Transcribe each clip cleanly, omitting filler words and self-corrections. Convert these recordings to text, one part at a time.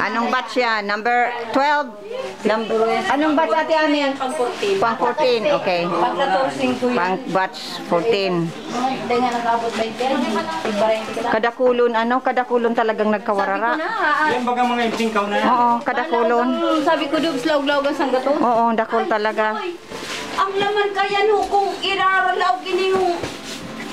Anong batch yan? Number 12? Anong batch ate Amin? Pang 14. Pang 14, okay. Pang 14 ko yun. Pang batch 14. Hindi nga nag-abot 20. Kadakulon, kadakulon talagang nagkawarara. Yan baga mga imtingkaw na yan. Oo, kadakulon. Sabi ko doon, slaw-glaw ang sanggato. Oo, dakol talaga. Ang laman kaya no, kung iraralaw kini yung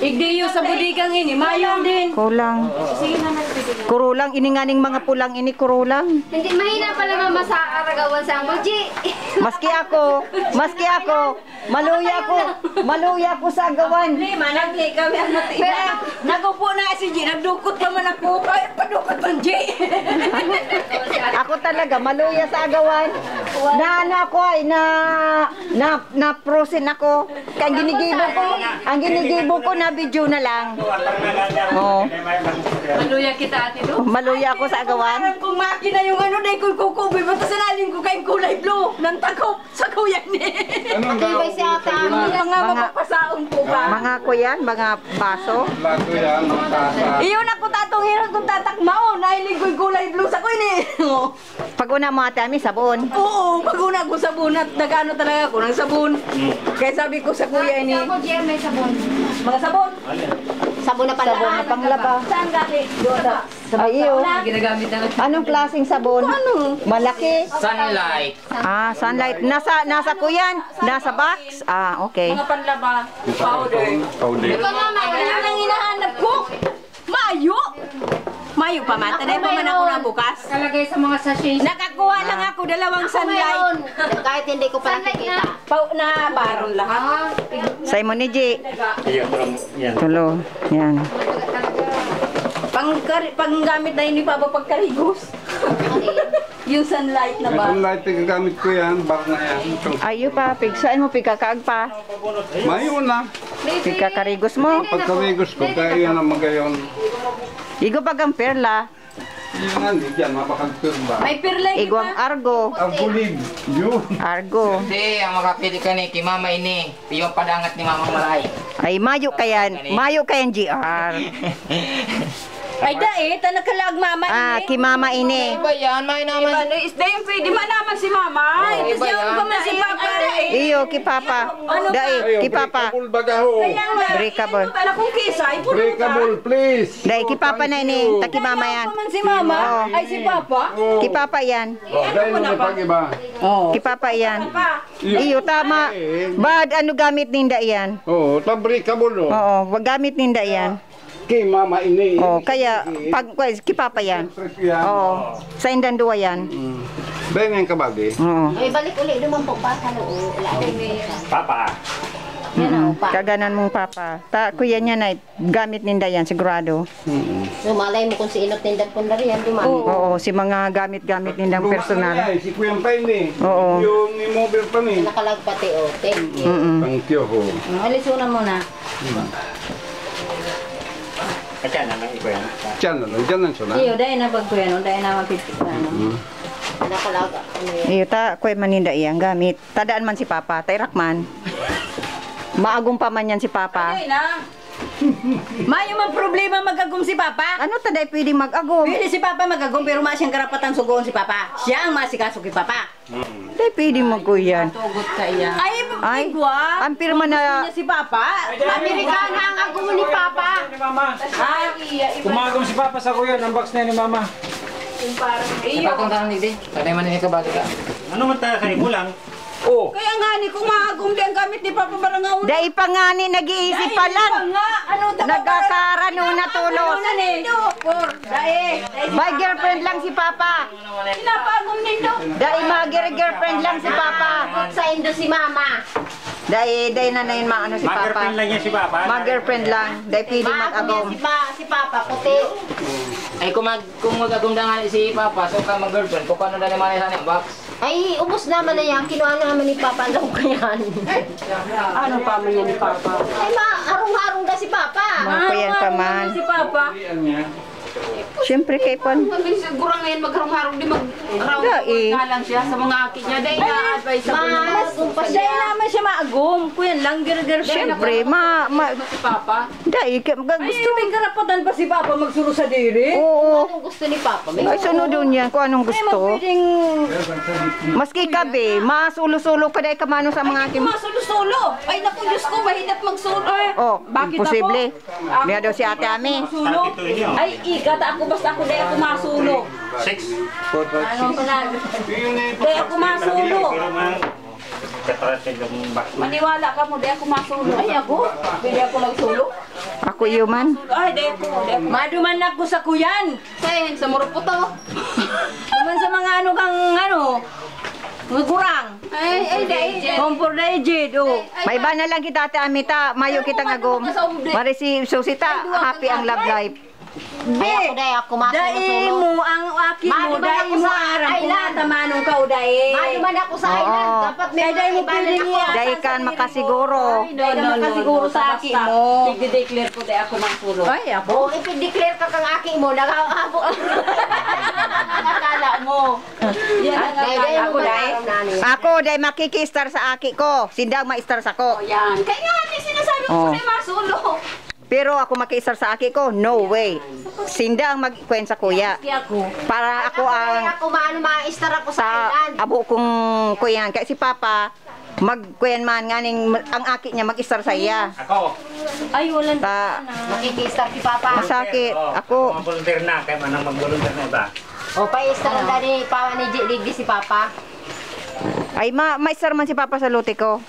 igdiyo sa budigang ini, mayon din. Kulang. Sige na natin. Kurulang, ininganing mga pulang ini kurulang. Hindi, mahina pala mama sa aragawan sa Moji. Maski ako, maluya ako sa agawan. Lima, nagli kami ang mati. Nagupo na si G, nagdukot naman ako. Kaya padukot ang G. Ako talaga, maluya sa agawan. Na prosin ako. Ang ginigibo ko na video na lang. Oo. Maluya kita ate do. Maluya ako sa agawan. Parang kung makina yung dahil kung kukubi, basta sanaling ko kayong kulay blue. Nang takop sa kuya ni. Matibay si ata. Mga mapapasaon po ba? Mga kuyan, mga baso. Lato yan, magkasa. Iyon ako tatungin kung tatakmao. Nahiling ko'y kulay blue sa kuya ni. Pag una mo ate Ami, sabon. Oo, pag una ko sabon at nagano talaga ako ng sabon. Kaya sabi ko sa kuya ni, Sa Moji may sabon. mga sabon. Sabon na pala. Sabon na panglaba. Saan galing? Doon sa Ay, iyo. ginagamit na. Anong klaseng sabon? Malaki. Sunlight. Ah, sunlight. Nasa kuyan? Nasa box? Ah, okay. Mga panlaba, powder. Powder. Ikaw mama, Ayan ang hinahanap ko. Mayo. Mayo pa man. Tanay pa man ako na bukas. Kalagay sa mga sachet. Nakakuha lang ako dalawang sunlight. Kahit hindi ko pa nakikita. Na baron lahat. Simon ni G. Yan. Tulo. Yan. Panggamit na yun ni Papa pagkarigos. Yung sunlight na ba? Itong light na gagamit ko yan, bak na yan. Ayo pa, pigsain mo, pigkakaag pa. Mayo na. Pigkakarigos mo. Pagkamigos ko, kaya yan ang magayon. Igo pag ang perla. Yun nga, hindi dyan, mapakagpir ba? May pirlay Igo ang argo. Ang bulib, yun. Argo. Hindi, ang makapili ka ni Mama ini. Yung padangat ni Mama Maray. Ay, mayo kayan. Mayo kayan, GR. Ay dae, tanakalag mama Ah, ki mama ini. Iba yan, may naman. Ano, isda yung pwede man naman si mama. Oo, Kasi iba yung yan. pa man si papa. Iyo, ki papa. Dai, ki papa. Breakable bagaho. Breakable. Tala kong kisay, puno ka. Breakable, please. Dai, ki papa na ini. Taki mama yan. Pa man si mama. Oo. Ay si papa. Oh, Ki papa yan. dahil na may pag-iba. Ki papa yan. Pa. Iyo, tama. Bad, ano gamit ninda yan? Oo, breakable, oh. Oo, wag gamit ninda yan. Kay mama ini. Oh, kaya pag ki papa yan. Yan. Oo. Sa indan duwa yan. Dahil ngayon kabagi. Oo. May balik ulit naman po pa sa loob. Papa. Yan o pa. Kaganan mong papa. Kuya niya na gamit ninda yan sigurado. So malay mo kung si Inot nindang pundari yan duman. Oo, si mga gamit-gamit nindang personal. Si Kuyang pa ini. Oo. Yung immobile pa ni. Nakalagpati o. Thank you. Thank you, ho. Alisunan mo na. Kaya na lang iba yan. Diyan na lang, diyan lang siya na. Iyo, dahil na bag ko yan. Dahil na mapipit na. Nakalaga. Ano yan? Iyo ta kuya maninda iyang gamit. Tadaan man si papa, tayrak man. Maagong pa man yan si papa. Ay na. Mayo man problema magagum si papa. Ano taday pwedeng mag-agom? Pwede si papa magagum pero siyang karapatan sugoon si papa. Siya ang masikaso kay papa. Taday pwedeng mag-kuyan. Tugot ka iya. Ay, Ay, igwa. ang pirma na Niya si papa. Amerikana ang agong ni Papa. Ni Mama. Ay, Kumagom si Papa sa kuya, ng box na ni Mama. Ipatong tanong ni Tanay man ni kabali ka. Ano man tayo kayo kulang? Oh. kaya nga ni kung maagum di ang gamit ni papa barangaw. day pa nga ni nag-iisip pa lang. Ano Nagkakarano na tulos. Dae. May girlfriend lang si papa. Pinapagum nindo. Day girlfriend lang si papa. Sa Indo si Mama. Day na na yun ano si papa. Mag-girlfriend lang niya si Papa. Mga girlfriend lang. Day pwede mag-agom. Si Papa puti. Ay kung magagumdangan si Papa, so ka mag-girlfriend, kung paano na naman yung box. Ay, ubos naman na yan. Kinuha naman ni Papa. Alam ko yan. Ano pa man yan ni papa? Ay, harong-harong na si Papa. Mga kuyan pa man. Si papa. Siyempre kay Pon. Siguro ngayon magharong-harong di Dai. Nga lang siya sa mga akin niya. Dahil na-advise ako naman. Dahil naman siya maagom. Kuyan lang, girger siya. Siyempre, Si Papa. dai, Ay, may karapatan pa si Papa magsuro sa diri. oo. Anong gusto ni Papa? May Ay, sunod doon yan kung anong Ay, gusto. pwedeng... Maski kabe, masulo-sulo ka dahil kamano sa mga aking... Masulo-sulo. Ay, naku, Diyos ko, mahirap magsulo. Oh, Bakit imposible. ako? Miya daw si ate Ami. Sulo? Ay, ikata ako, basta ako dahil ako masulo. 6. Ano pala? Dahil ako masulo. Pero man, katrasin yung box mo. Maniwala ka mo, dahil ako masulo. Ay, ako? Pwede ako magsulo? Ako yuman. Ay, dahil ako. Maduman ako sa kuyan. Sa murupo to. Duman sa mga ano kang ano, gurang. Ay, dahil. Kompor na ejid, oh. May ba na lang kita ate Ami ta, mayo kita ngagom. Mari si Susita, happy ang love life. Ay, ako Dai mo ang aki mo, Maduman dai ako mo sa aram kung island. natamanong ka o dai. Maduman ako sa Oo. island. Dapat may Kaya dai mo mga pwede ibanan niya. ako. Dahil kan makasiguro. Dai ka makasiguro sa aki mo. Pigde-declare ko dahil ako magsulo. Ay, ako. Oo, ipig-declare ka kang aki mo. Nakahabo. Nakakala mo. Yan ang akala Ako, dai. Ako dahil makikistar sa aki ko, sindang ma-star sa ko. Yan. Kaya nga, may sinasabi ko Oo. sa'yo masulo. Pero ako makistar sa aki ko, no way. Sindang magkwen sa kuya. Kaya ako. Para ako ang Kaya ako ma-star ako sa sa island. abo kong kuyan. Kaya si Papa, magkuyan man nganing ang aki niya mag-star sa iya. Ako. Ay, walang Ta, Makikistar si Papa. masakit. Oh, Ako, Mga volunteer na, kaya manang mag-volunteer na ba? O, pa-star na ni Papa ni Ligdi si Papa. ay ma-star man si Papa sa luti ko.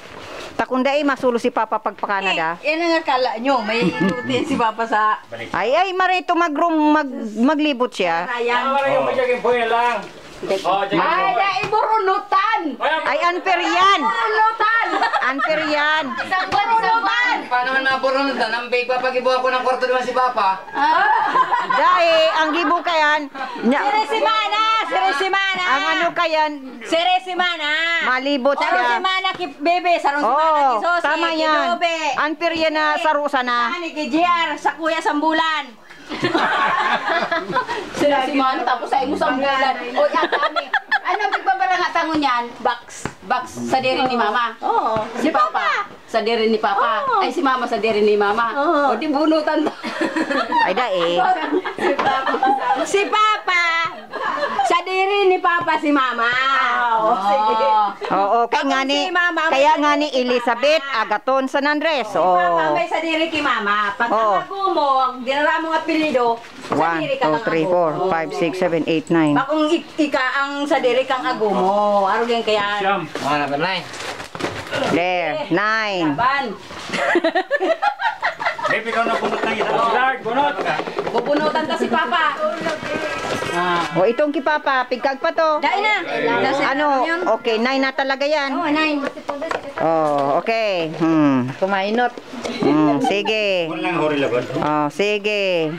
Takunda ay masulo si Papa pag pa Canada. Yan ang akala nyo, may inutin si Papa sa Ay, marito maglibot siya. sayang. yung magyaging po yan lang. Oh, Ay, dahil burunutan! Ay, unfair yan! Burunutan! Unfair yan! Isang buwan! Paano man mapurunutan? Ang bake papagibuha ko ng kwarto naman si Papa. Dahil, ang gibo kayan, Siresimana! Siresimana! ang ano kayan, Siresimana! malibot Sarong siya. simana ki bebe, sarong simana Oo, ki Sosi, tama ki yan. Dobe. Unfair yan na sarusa na. Ani ki JR, sa kuya sambulan. Siresimana, tapos ay mo sa bulan. O, yan, dami. Ano pagbabarang tangon yan? Box sa diri ni Mama. Oo. Si Papa. Sa diri ni Papa. Oo. Ay, si Mama sa diri ni Mama. Oo. O, di bunutan to. Ay, dahil. Si Papa. Sa diri ni Papa si Mama. Oo, sige. Oo, kaya nga ni, si Mama, may kaya sarili nga ni si Elizabeth Mama. Agaton San Andres. Papa Oo. may sa diri ki Mama. Pag Oo. ako mo, dinara mong apelido, sa 1, diri ka 2, 3, 4, 5, 6, 7, 8, 9. Bakong ika ang sa diri kang agumo. Aro gen kaya. Siyam. Mga nabanay. There, 9. Ban. Babe, ikaw na bunot ng isa. Lard, bunot. Bubunutan to si Papa. O, itong kay Papa, pigkag pa to. Dai na. Ano, okay, 9 na talaga yan. Oh, nine. Oh, okay. Kumainot. Sige. Kung lang hori lagot. Oh, sige.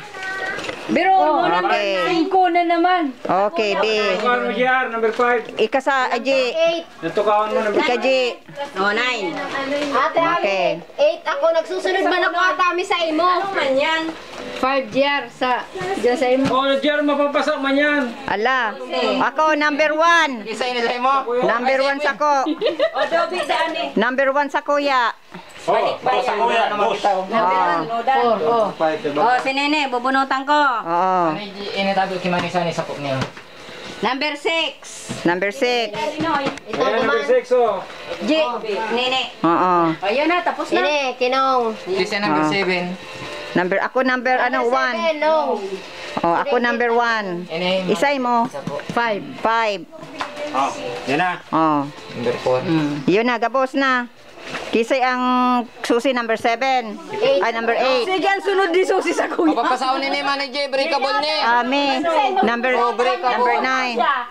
Pero mo naman, Okay. 5 na naman. Okay, B. Tukawan mo GR, number 5. Ika sa, Aji. Natukawan mo number Ika, Ji. Oh, 9. Ate, Okay. 8 ako. Nagsusunod man ako atami sa imo. Ano man yan? 5 GR sa dyan sa imo. Oh, GR, mapapasa man yan. Ala. Ako, number 1. Isa ini sa mo. Number 1 sa ko. O, Dobi, daan eh. Number 1 sa kuya. Oh, sa kuya, boss. Oh, Oh, si Nene, bubunutan ko. oo. Ini tabi kimanisa ni sapok niya. Number 6. Number 6. Ayan, number 6, oh. G. Nene. Oo. Ayun na, tapos na. Ini, kinong. Isa number 7. Ako number, 1. No. Oh, ako number 1. Ini Isay mo. 5. Oh, yan na. Oh. number 4. Yun na, gabos na. Kisay ang susi number 7. Ay, number 8. Sige, ang sunod di susi sa kuya. Papasaon ni manager breakable ni. Ami. Number 9.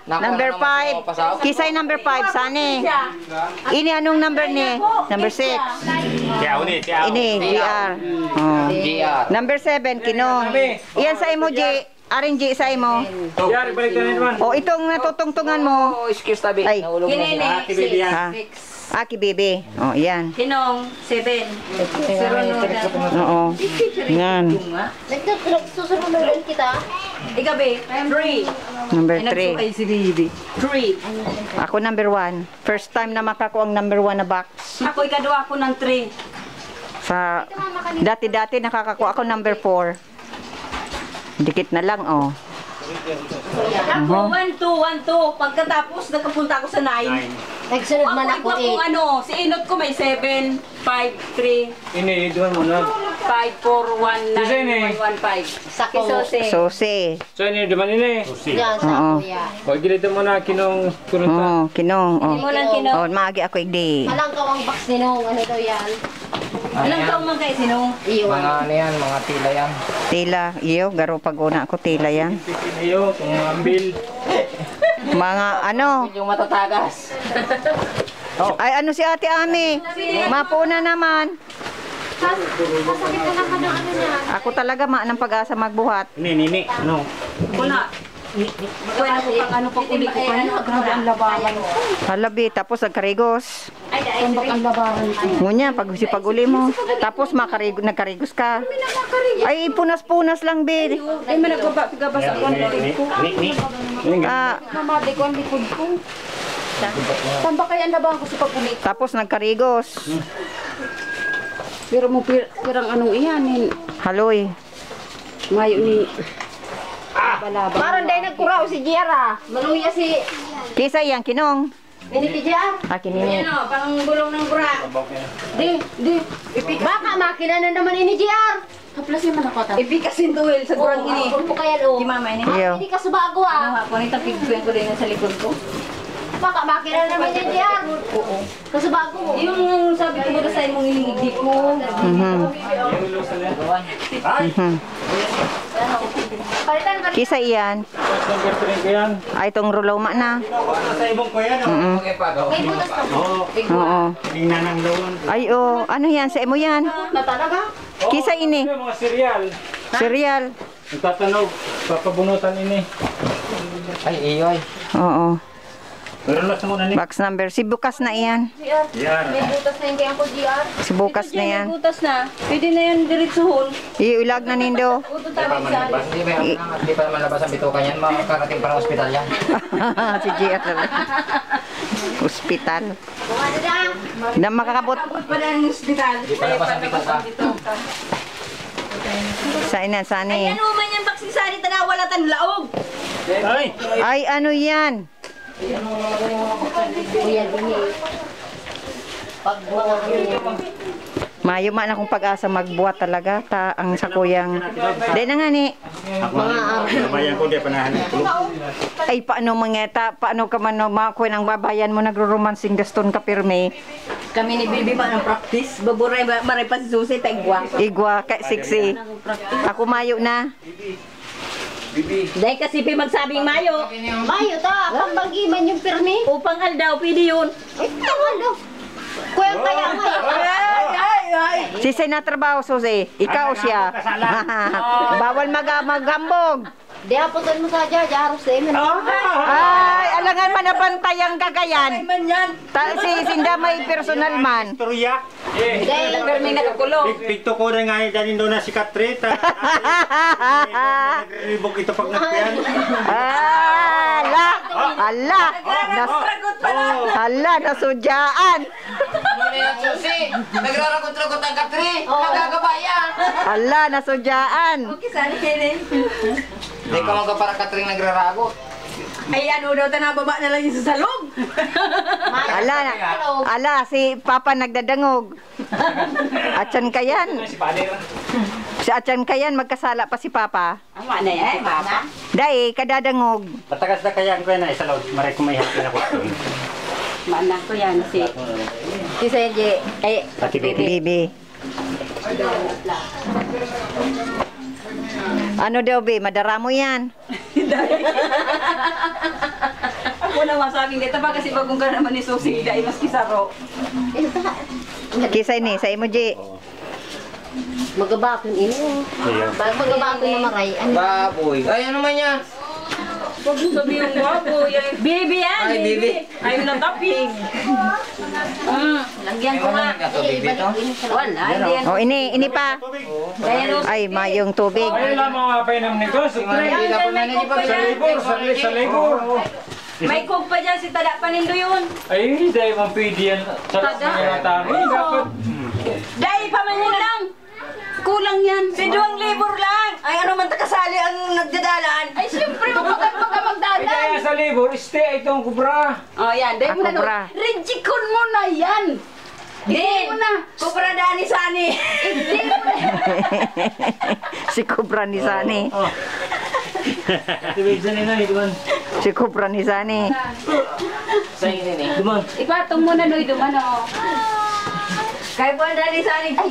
Number 5. Kisay number 5. Sani. Ini anong number ni? Number 6. Tiyaw ni, tiyaw. Ini, GR. Oh. GR. Number 7, Kinong. Iyan sa imo, G. Aring G sa imo. GR, ibalik na naman. O, itong natutungtungan mo. Oh, excuse tabi. Ay. Nahulog na Kinene, siya. Ate, baby, yan. Ha? Aki, baby. O, yan. Kinong, 7. Sunod na. Oo. Yan. Nagsusunod kita. Ikabi, 3. Number Ay, nagsukay 3. si Bibi. 3. Ako number 1. First time na makakuha ang number 1 na box. Ako ikadwa ko ng 3. Sa dati-dati nakakakuha ako number 4. Dikit na lang, oh. Ako, 1, 2, 1, 2. Pagkatapos, nakapunta ako sa 9. Nagsunod man Ako, ako iba kung ano, si Inot ko may 7, 5, 3, Ini, doon mo na. 5, 4, 1, Kasi ini. 9, 1, 5. Sako. Susi. So, ini, duman ini. Yan, Oo. sako ya. O, gilito mo na kinong kurunta. Oh, kinong. Oh. Hindi mo lang kino. Oh, maagi ako igdi. Alang kawang box ninong, ano daw yan? Anong taong man kayo sinong? Iyon. Mga ano yan, mga tila yan. Tila, iyo, garo pag una ako tila yan. Iyo, kung ambil. Mga ano, Yung matatagas. ay ano si Ate Ami? Mapuna naman. Ako talaga ng pag-asa magbuhat. Ini, ano? Kuna. Kuya na ko pang ano pang uli ko kanya. Grabe ang labanan. Halabi, tapos nagkarigos. Tambak ang labanan ko. Ngunya, pag uli mo. Tapos nagkarigos ka. Ay, punas-punas lang, be. Ay, managabas ako ang likod ko. Ah, Mamadi ko ang likod ko. Tambak kaya ang labanan ko sa pag-uli. tapos nagkarigos. Pero mo pirang anong iyan. Haloy. Mayo ni Parang dahil nagkuraw si Jera. Maluya si Kisa yan, kinong. Miniti Jera. Ah, kinini. ano, pang gulong ng bura. Di. Baka makina na naman ini Jera. Kaplasin man ako ta. Ipikasin to sa kurang ini. Kung kaya lo. Di mama ini. Iyo. Hindi ka subago Ano ah. nga, kunita pigbuyan ko din sa likod ko. Baka makina na naman yan Jera. Oo. Kasubago mo. Yung sabi ko ba sa imong hindi ko. Mhm. Mhm. Palitan ka. Kisa iyan. Number 3 ko yan. Ay, itong ruloma na. Sa ibong ko yan, Mm-mm. Okay pa, gaw. May butas ka. Oo. Oo. Tingnan ang lawan. Ay, oh. Ano yan? Sa imo yan? Na talaga? Kisa ini. Yung mga cereal. Cereal. Nagtatanog. Papabunutan ini. Ay, iyo ay. Oo. Pero last muna ni. Box number. Si bukas na iyan. Yan. May butas na hindi ako GR. Si bukas na yan. Butas na. Pwede na yan diretsuhon. Iulag na nindo. Uto tabi sa. Hindi pa naman labas ang bituka yan. Makakarating para ospital yan. Si GR talaga. Hospital. Kung ano na. Na makakabot. Pa ng hospital. Hindi pa labas ang bituka. Sa ina, sani. Ano man yung baksisari tanaw wala tan laog. Ay! Ay, ano yan? Kuya dini. Pag Mayo man akong pag-asa magbuhat talaga. Ang sa kuyang. Di na nga ni. Nabayan ko, di panahan. Ay, paano mangeta? Paano ka man makuha ng babayan mo nagro-romancing gaston ka pirme? Kami ni Bibi pa ng practice. Baburay maray pa si Susi tagwa. Igwa, ka siksi. Ako mayo na. Dahil kasi pi magsabing mayo. Mayo ta. Pambagi man yung pirmi. Upang aldaw pwede yun. Ito ano. Kuya kaya mayo. Ay. Si na trabaho, Susi. Ikaw siya. Bawal maghambog. Di hapotan mo sa Jar. Jaros sa imin. Ay, alangan man napantay ang kagayan. Man yan. Si Sinda may personal man. Storya. Dahil lang kami nakakulong. Picto ko na nga dyan doon na si Katrita. Nagribok ito pag nagpian. Ala! Ala! Ala, nasudyaan! Ano na yan, Susi? Nagraragot-ragot ang katri. Nagagabayan. Ala, nasudyaan! Okay, sali kayo din. Hindi ka mga para katring nagraragot. Ay, ano daw, tanababa na lang yung sa salog. Ala, ala, si Papa nagdadangog. Atyan ka yan. Si Atyan ka yan, magkasala pa si Papa. Ama na yan, mama. Dahil, kadadangog. Patagas na kaya ko yan na isa laut. Maray ko may hapin ako. Mana ko yan si... Si Senji. Ay, Pati baby. Bibi. Ano daw, Bi? Madara mo yan. ako na masabing dito pa kasi bagong ka naman ni Susi. Dahil mas kisaro. Kisay ni, sa emoji. Magabakon ini. Iya. Magabakon na maray. Ano? Baboy. Ay, ano man yan? Huwag mo sabihin baboy. Bibi yan, Ay, bibi. bibi. I'm not a pig. Lagyan May ko nga. mga tubig dito. Wala, hindi yan. Oh, ini pa. Ay, mayong tubig. Ay, lamang mga painam nito. Si Mari, hindi ka po na nagipag Sa libor, sa libor. May cook pa dyan, si Tada Panindo yun. Ay, hindi mong pwede yan. Sa mga tami, dapat. Dahil pa man yun lang. Kulang yan. Si 2,000 lang. Ay, ano man takasali ang nagdadalaan. Ay, siyempre, magpagkat ka Ay, magdalaan. kaya sa libor, stay itong kubra. Oh, yan. Dahil mo na Kubra. doon. Rijikon mo na yan. Hindi mo na. Kubra Dani Sani. Hindi mo na. Si Kubra ni Sani. Tubig sa nila, ituan. Si Kubra ni Sani. Sa inyo ni. Duman. Ipatong mo na, Noy, dumano. Kaya po Dani Sani. Ay,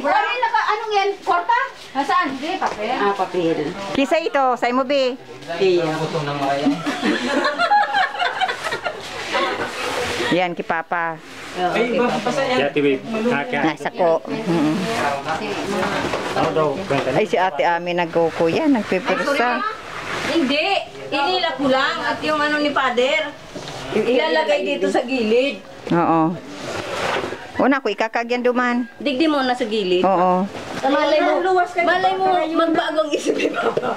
anong yan? Kwarta? Nasaan? Hindi, papel. Ah, papel. Kisa ito, sa mo be. Iya. Gutom ng mga yan. Yan, ki Papa. Ay, bakit yan? Dati babe. Kaka. Nasa ko. Ano daw? Kwenta Ay, si ate Ami nagkukuya, nagpipirsa. Hindi. Inila ko lang at yung ano ni Father. Ilalagay dito sa gilid. Oo. Una ko, ikakagyan duman. Digdi mo na sa gilid. Oo. Malay mo, magbagong isip ni Papa.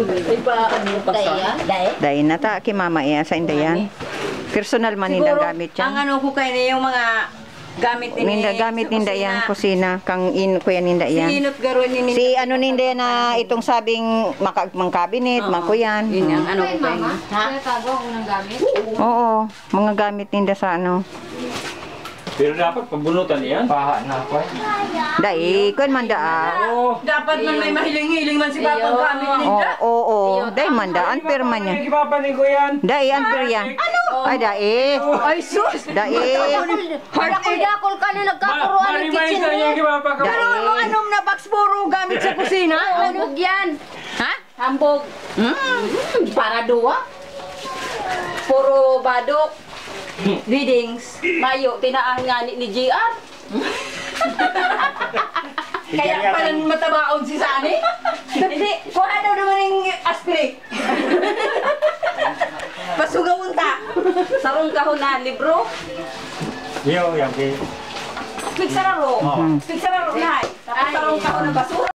Ay pa, ano pa sa? Dahil na ta, ki Mama iya, sa indayan. Personal man nindang gamit ang yan. ano ko kayo na yung mga gamit ni Ninda, gamit ninda yan, kusina. Kang kuya ninda yan. Sinot garo ni Ninda. Si ano ninda yan na itong sabing mang cabinet, mangkuyan. Yun ang ano ko kayo. Oo, mga gamit ninda sa ano. Pero dapat pabunutan yan. Paha na ako. Dahil, kuyan man daa. Dapat man may mahiling-hiling man si Papa gamit ni Oo, dahil man daan, pero man yan. Ay, kipapanin ko yan. Dahil, anper yan. Ay, dahil. Ay, sus! Dahil. Dakol ka na nagkakuruan ng Marimay kitchen sa mo. iyo, kipapakaw. Pero ano anong na box puro gamit sa kusina? Hambog yan. Ha? Hambog. Para duwa. Puro badok. Readings. Mayo, tinaan nga ni GR. Kaya pala matabaon si Sani. Hindi, kuha daw naman yung aspirin. Pasugawon ta. Sarong kahon na libro. Yo, yan. Pigsararo. Pigsararo na. Tapos sarong kahon na basura.